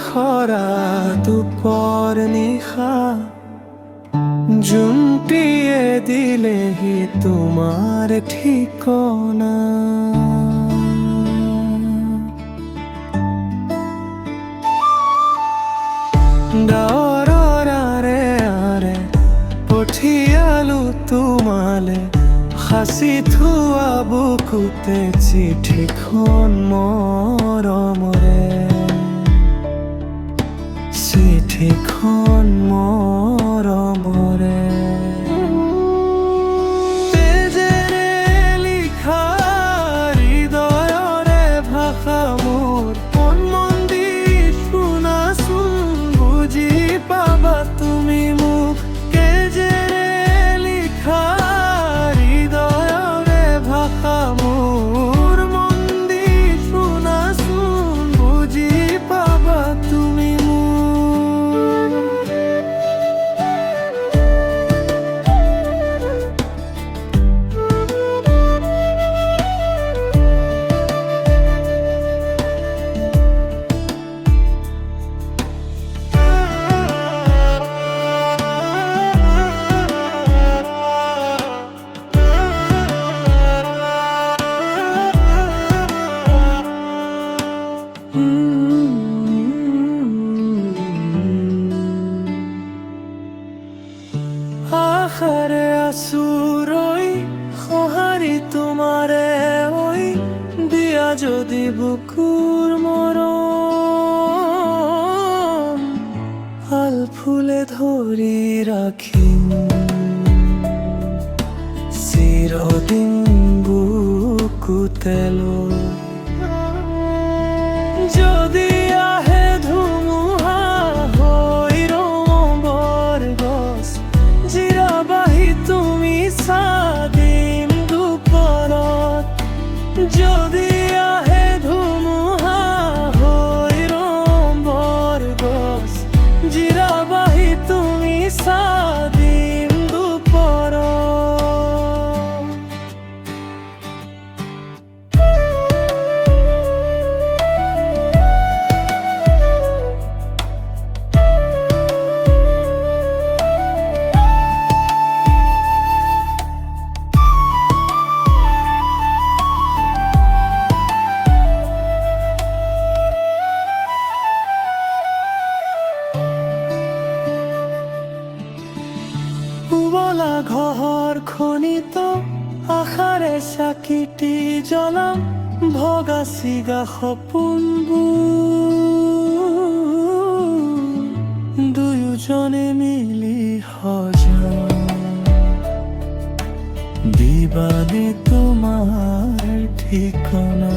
খরা দুপর নিশা জুমটিয়ে দিলেহি তোমাৰ ঠিকনা। ডাৱৰৰ আৰে আৰে পঠিয়ালো তোমালে, সাঁচি থোৱা বুকুতে চিঠিখন মৰমৰে, চিঠিখন মৰমৰে। তেজেৰে লিখা হৃদয়ৰে ভাষা মোৰ, মন দি শুনাচোন বুজি পাবা তুমি মোক। তেজেৰে লিখা হৃদয়ৰে ভাষা মোৰ, মন দি শুনাচোন বুজি পাবা তুমি মোক। আশাৰে আছো ৰৈ সঁহাৰি তোমাৰে ঐ, দিয়া যদি বুকুৰ মৰম, শাল ফুলে ধৰি ৰাখিম চিৰদিন বুকুতে লৈ। যদি আহে ধুমুহা হৈ ৰঙৰ গছ, জিৰাবাহি তুমি চাদিম দুপৰত। যদি আহে ধুমুহা হৈ ৰঙৰ গছ, জিৰাবাহি তুমি চাদিম দুপৰত। পুবলা ঘৰ খনিত আশাৰে চাকিটি জ্বলাম, ভগা চিগা সপোনবোৰ দুয়োজনে মিলি সজাম, দিবানে তোমাৰ ঠিকনা।